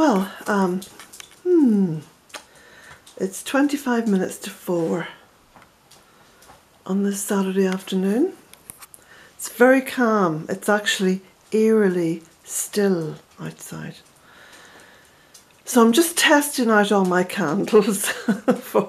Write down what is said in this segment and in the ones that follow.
Well, it's 25 minutes to 4 on this Saturday afternoon. It's very calm. It's actually eerily still outside. So I'm just testing out all my candles for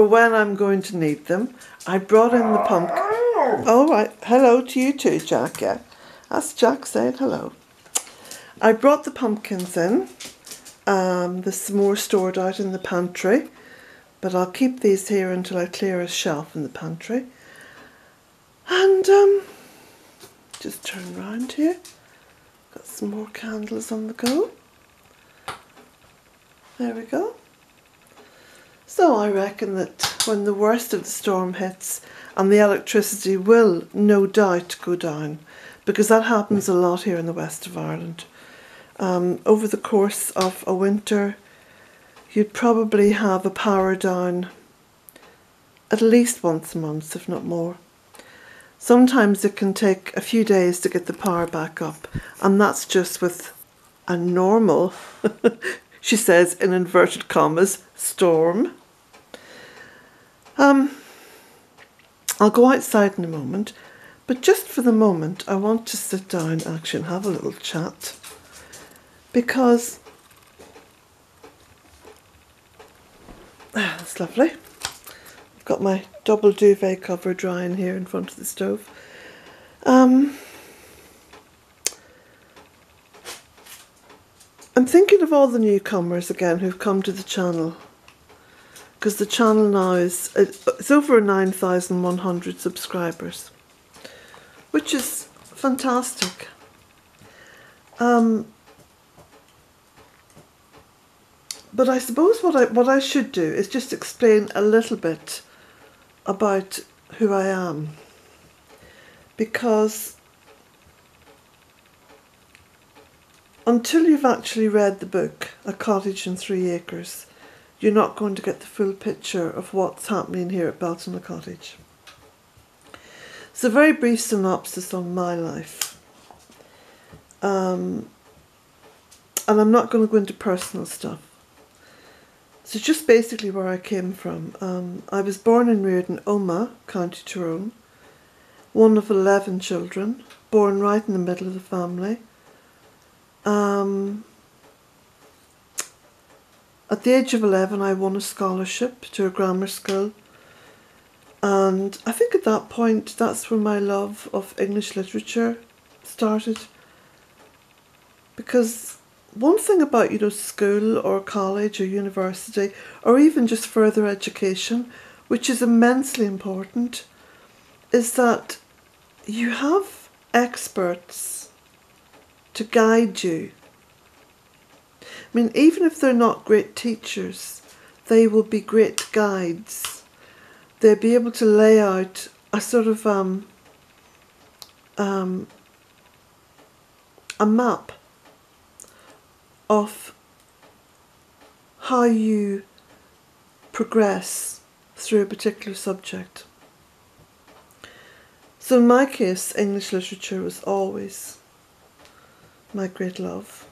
when I'm going to need them. I brought in the pumpkin. Oh, right. Hello to you too, Jack. Yeah, that's Jack saying hello. I brought the pumpkins in. There's some more stored out in the pantry, but I'll keep these here until I clear a shelf in the pantry. And just turn round here. Got some more candles on the go. There we go. So I reckon that when the worst of the storm hits, and the electricity will no doubt go down, because that happens a lot here in the west of Ireland. Over the course of a winter, you'd probably have a power down at least once a month, if not more. Sometimes it can take a few days to get the power back up, and that's just with a normal, she says in inverted commas, storm. I'll go outside in a moment, but just for the moment I want to sit down actually and have a little chat, because that's lovely. I've got my double duvet cover drying here in front of the stove. I'm thinking of all the newcomers again who've come to the channel, because the channel now it's over 9,100 subscribers, which is fantastic. But I suppose what I should do is just explain a little bit about who I am, because until you've actually read the book, A Cottage and 3 Acres, you're not going to get the full picture of what's happening here at Bealtaine Cottage. It's a very brief synopsis on my life. And I'm not going to go into personal stuff. So just basically where I came from. I was born and reared in Omagh, County Tyrone, one of 11 children, born right in the middle of the family. At the age of 11 I won a scholarship to a grammar school, and I think at that point that's when my love of English literature started. Because one thing about, school or college or university or even just further education, which is immensely important, is that you have experts to guide you. I mean, even if they're not great teachers, they will be great guides. They'll be able to lay out a sort of a map of how you progress through a particular subject. So in my case, English literature was always my great love.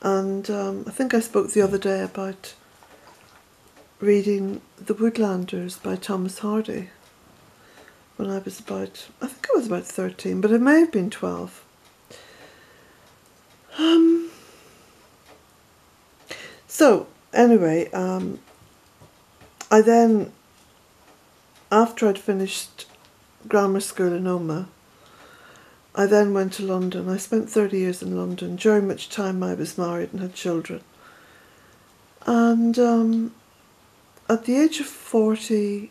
And I think I spoke the other day about reading The Woodlanders by Thomas Hardy when I was about 13, but it may have been 12. So anyway, I then, after I'd finished grammar school in Omagh, I then went to London. I spent 30 years in London, during which time I was married and had children. And at the age of 48,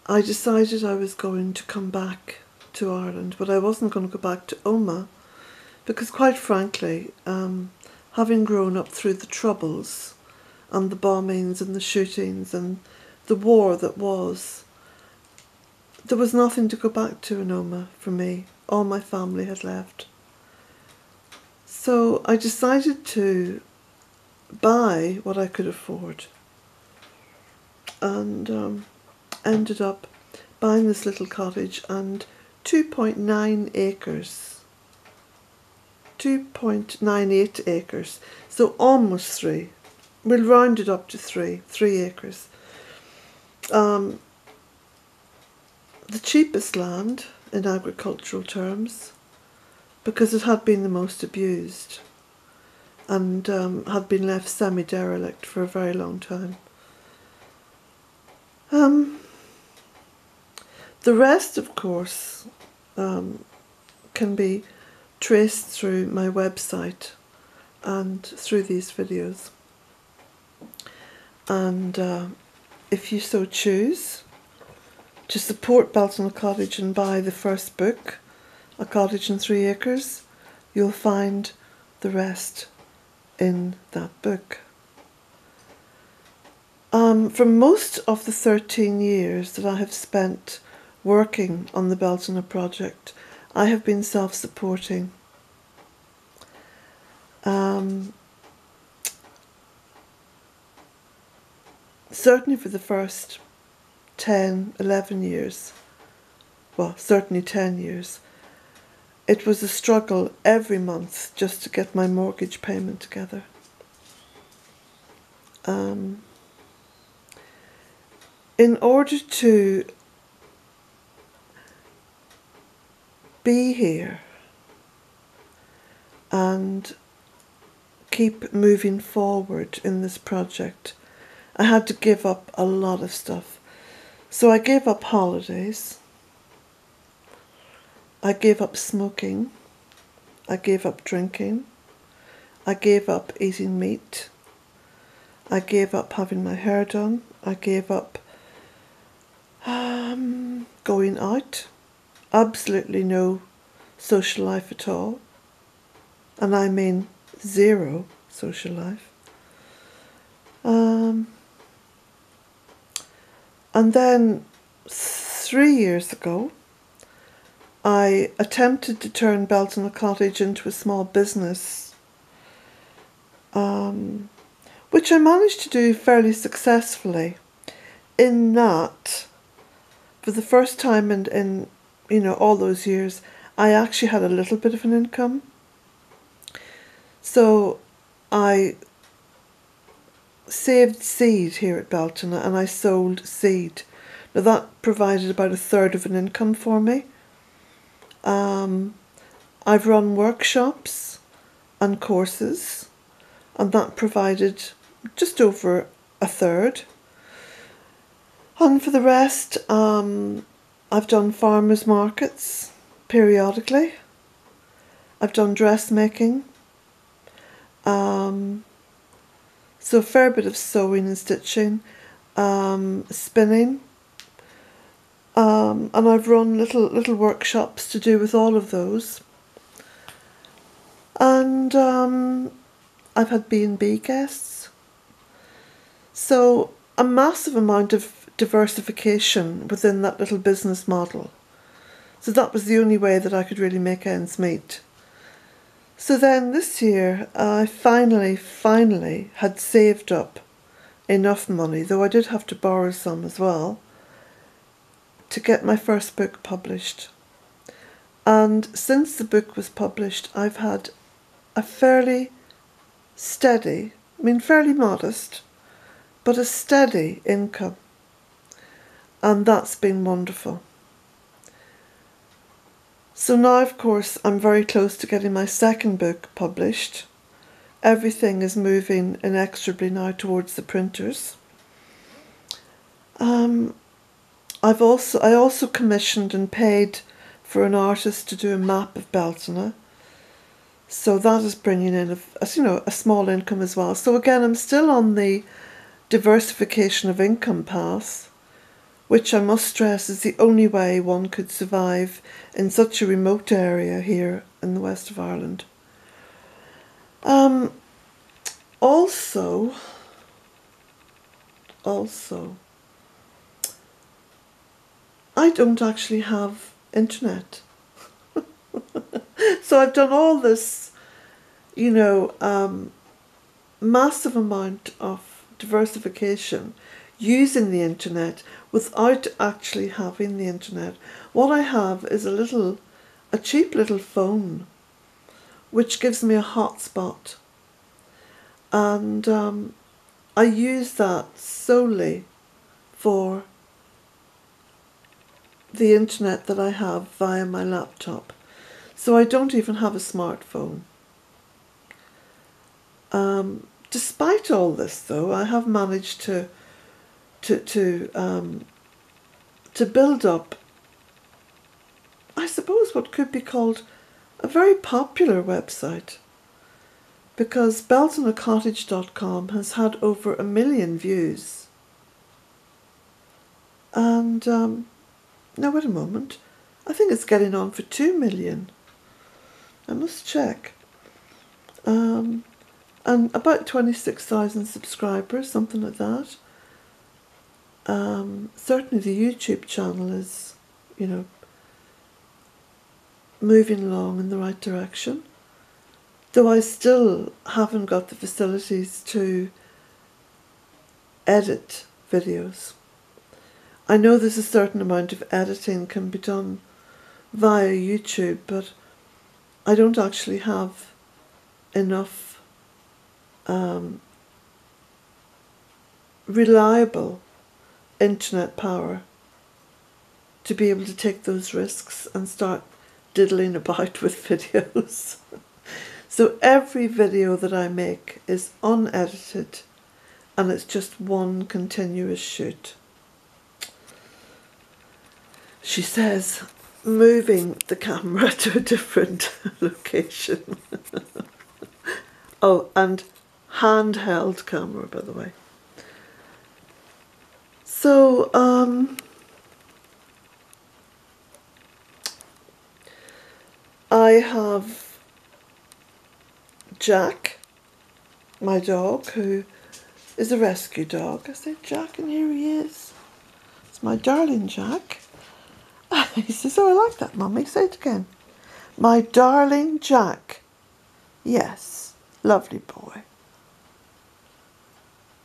I decided I was going to come back to Ireland, but I wasn't going to go back to Omagh, because quite frankly, having grown up through the Troubles and the bombings and the shootings and the war that was, there was nothing to go back to in Omagh for me. All my family had left. So I decided to buy what I could afford, and ended up buying this little cottage and 2.9 acres. 2.98 acres. So almost 3. We'll round it up to 3 acres. The cheapest land in agricultural terms, because it had been the most abused and had been left semi-derelict for a very long time. The rest, of course, can be traced through my website and through these videos. And if you so choose to support Bealtaine Cottage and buy the first book, A Cottage in 3 Acres, you'll find the rest in that book. For most of the 13 years that I have spent working on the Bealtaine project, I have been self-supporting. Certainly for the first 10, 11 years, well, certainly 10 years, it was a struggle every month just to get my mortgage payment together. In order to be here and keep moving forward in this project, I had to give up a lot of stuff. So I gave up holidays, I gave up smoking, I gave up drinking, I gave up eating meat, I gave up having my hair done, I gave up going out, absolutely no social life at all, and I mean 0 social life. And then 3 years ago, I attempted to turn Bealtaine Cottage into a small business, which I managed to do fairly successfully, in that for the first time in all those years, I actually had a little bit of an income. So I saved seed here at Bealtaine and I sold seed. Now that provided about 1/3 of an income for me. I've run workshops and courses, and that provided just over 1/3. And for the rest, I've done farmers markets periodically. I've done dressmaking. So a fair bit of sewing and stitching, spinning. And I've run little workshops to do with all of those. And I've had B&B guests. So a massive amount of diversification within that little business model. So that was the only way that I could really make ends meet. So then this year I finally had saved up enough money, though I did have to borrow some as well, to get my first book published. And since the book was published, I've had a fairly steady, fairly modest, but a steady income. And that's been wonderful. So now, of course, I'm very close to getting my second book published. Everything is moving inexorably now towards the printers. I also commissioned and paid for an artist to do a map of Bealtaine. So that is bringing in a small income as well. So again, I'm still on the diversification of income path, which I must stress is the only way one could survive in such a remote area here in the west of Ireland. Also, I don't actually have internet. So I've done all this, massive amount of diversification using the internet without actually having the internet. What I have is a cheap little phone which gives me a hotspot, and I use that solely for the internet that I have via my laptop. So I don't even have a smartphone. Despite all this, though, I have managed to build up, I suppose, what could be called a very popular website, because BealtaineCottage.com has had over 1 million views. And now wait a moment, I think it's getting on for 2 million. I must check. And about 26,000 subscribers, something like that. Certainly the YouTube channel is, moving along in the right direction. Though I still haven't got the facilities to edit videos. I know there's a certain amount of editing can be done via YouTube, but I don't actually have enough reliable internet power to be able to take those risks and start diddling about with videos. So every video that I make is unedited and it's just one continuous shoot. She says, moving the camera to a different location. Oh, and handheld camera, by the way. So, I have Jack, my dog, who is a rescue dog. I said, Jack, and here he is. It's my darling Jack. He says, oh, I like that, Mummy. Say it again. My darling Jack. Yes, lovely boy.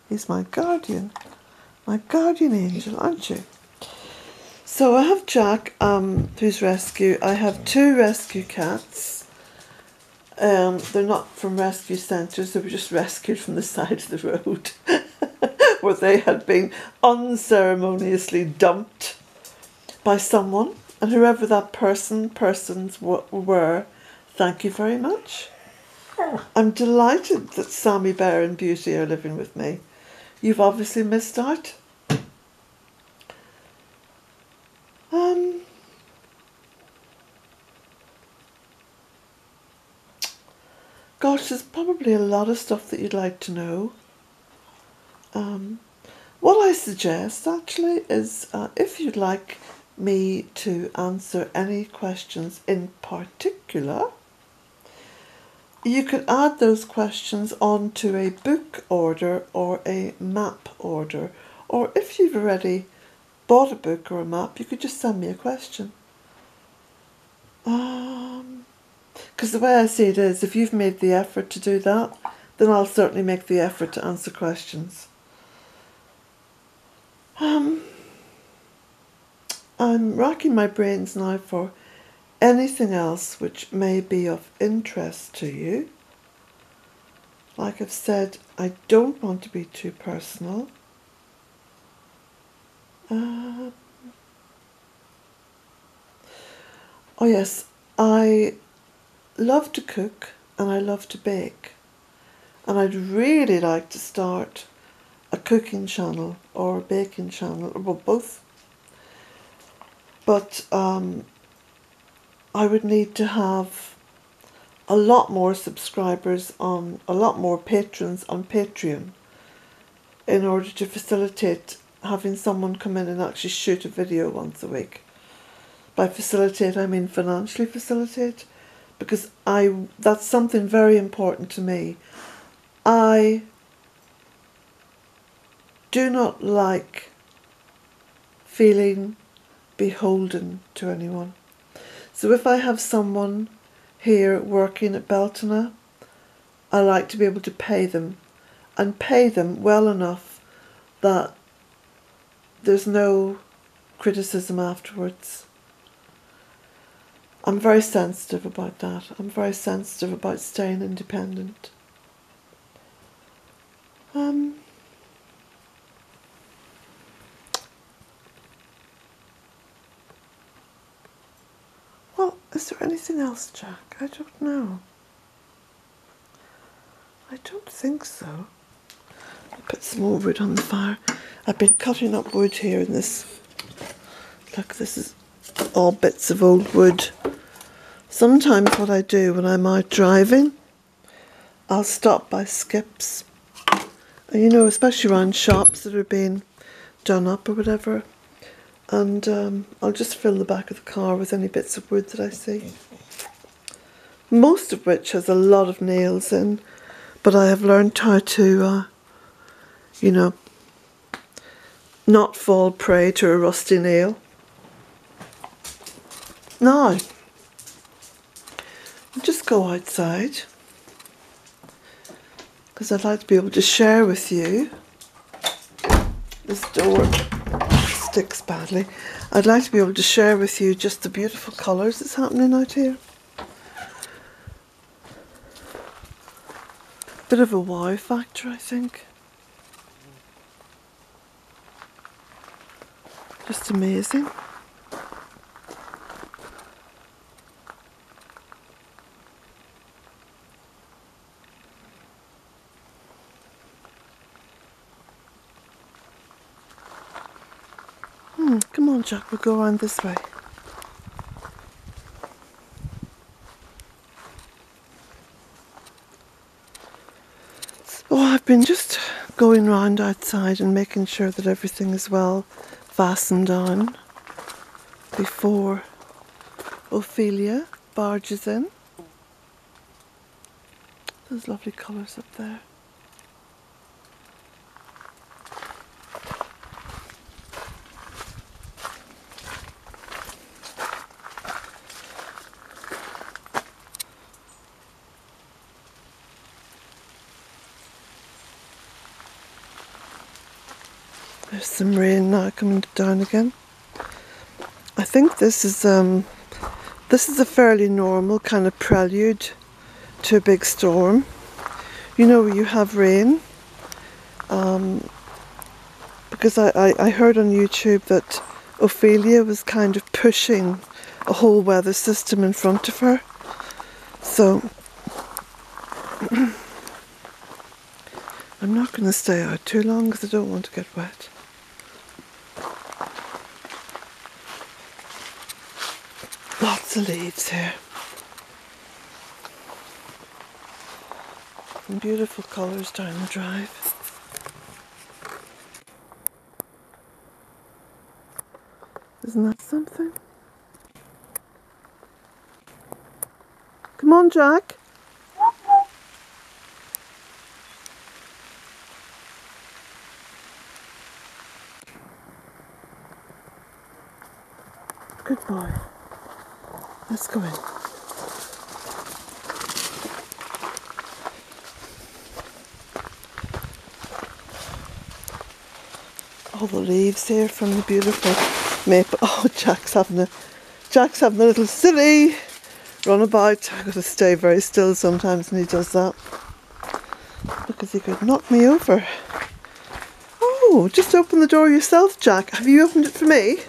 He's my guardian angel, aren't you? So I have Jack, who's rescue. I have 2 rescue cats. They're not from rescue centres, they were just rescued from the side of the road where they had been unceremoniously dumped by someone, and whoever that persons were, thank you very much. I'm delighted that Sammy Bear and Beauty are living with me. You've obviously missed out. Gosh, there's probably a lot of stuff that you'd like to know. What I suggest actually is if you'd like me to answer any questions in particular, you could add those questions onto a book order or a map order. Or if you've already bought a book or a map, you could just send me a question. Because the way I see it is, if you've made the effort to do that, then I'll certainly make the effort to answer questions. I'm racking my brains now for anything else which may be of interest to you. Like I've said, I don't want to be too personal. Oh yes, I love to cook and I love to bake, and I'd really like to start a cooking channel or a baking channel, or well, both. But I would need to have a lot more subscribers on, a lot more patrons on Patreon in order to facilitate having someone come in and actually shoot a video once a week. By facilitate, I mean financially facilitate, because that's something very important to me. I do not like feeling beholden to anyone. So if I have someone here working at Bealtaine, I like to be able to pay them, and pay them well enough that there's no criticism afterwards. I'm very sensitive about that. I'm very sensitive about staying independent. Well, is there anything else, Jack? I don't know. I don't think so. I'll put some more wood on the fire. I've been cutting up wood here in this. Look, this is all bits of old wood. Sometimes what I do when I'm out driving, I'll stop by skips. And you know, especially around shops that are being done up or whatever. And I'll just fill the back of the car with any bits of wood that I see. Most of which has a lot of nails in, but I have learned how to, you know, not fall prey to a rusty nail. Now, I'll just go outside, because I'd like to be able to share with you. This door sticks badly. I'd like to be able to share with you just the beautiful colours that's happening out here. Bit of a wow factor, I think. Just amazing. Come on, Jack, we'll go around this way. Oh, I've been just going round outside and making sure that everything is well fastened down before Ophelia barges in. Those lovely colours up there. There's some rain now coming down again. I think this is a fairly normal kind of prelude to a big storm. You know, where you have rain. Because I heard on YouTube that Ophelia was kind of pushing a whole weather system in front of her. So I'm not going to stay out too long because I don't want to get wet. Lots of leaves here. And beautiful colours down the drive. Isn't that something? Come on, Jack. Good boy. Let's go in. All the leaves here from the beautiful maple. Oh, Jack's having a little silly run about. I've got to stay very still sometimes when he does that, because he could knock me over. Oh, just open the door yourself, Jack. Have you opened it for me?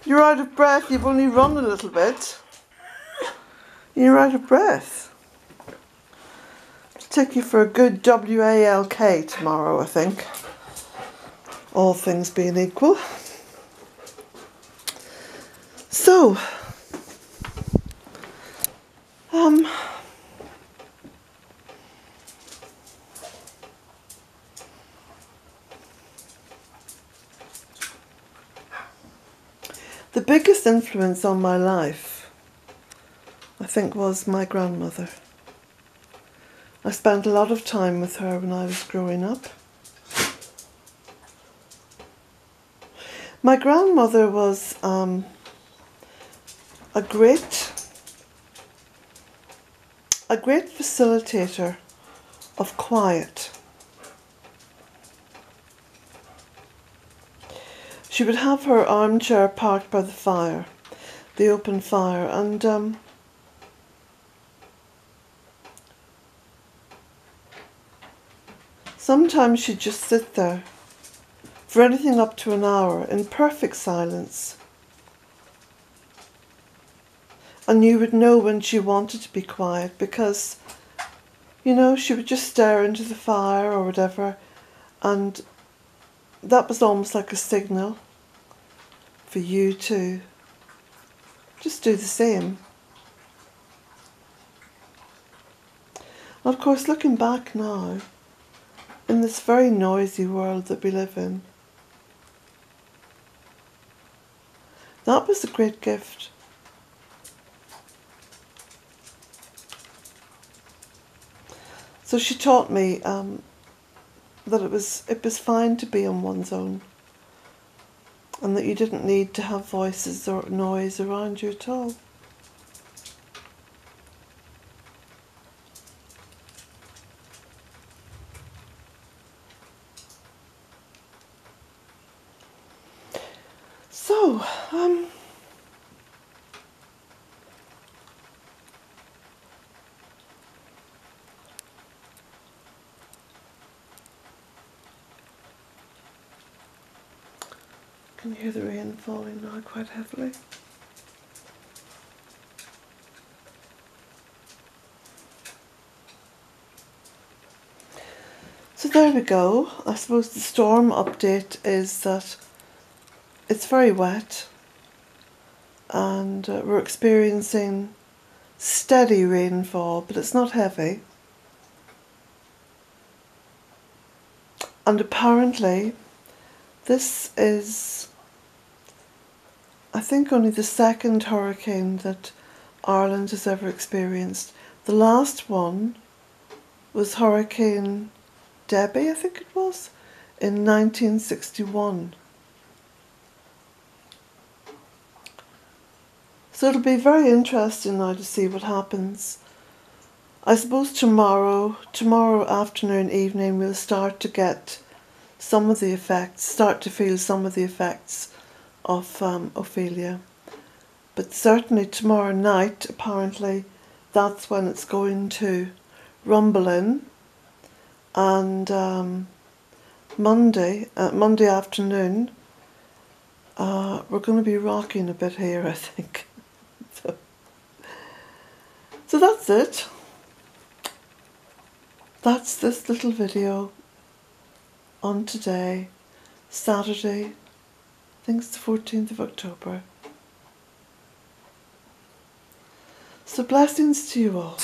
You're out of breath. You've only run a little bit. You're out of breath. It'll take you for a good WALK tomorrow, I think. All things being equal. So, the biggest influence on my life, I think, was my grandmother. I spent a lot of time with her when I was growing up. My grandmother was a great facilitator of quiet. She would have her armchair parked by the fire, the open fire, and sometimes she'd just sit there for anything up to an hour in perfect silence. And you would know when she wanted to be quiet because, you know, she would just stare into the fire or whatever, and that was almost like a signal for you to just do the same. And of course, looking back now, in this very noisy world that we live in, that was a great gift. So she taught me that it was fine to be on one's own, and that you didn't need to have voices or noise around you at all. So, can you hear the rain falling now quite heavily? So there we go. I suppose the storm update is that it's very wet, and we're experiencing steady rainfall, but it's not heavy. And apparently this is, I think, only the second hurricane that Ireland has ever experienced. The last one was Hurricane Debbie, I think it was, in 1961. So it'll be very interesting now to see what happens. I suppose tomorrow afternoon, evening, we'll start to get some of the effects, start to feel some of the effects of Ophelia. But certainly tomorrow night, apparently, that's when it's going to rumble in. And Monday afternoon, we're going to be rocking a bit here, I think. So that's it. That's this little video on today, Saturday, I think it's the 14th of October. So blessings to you all.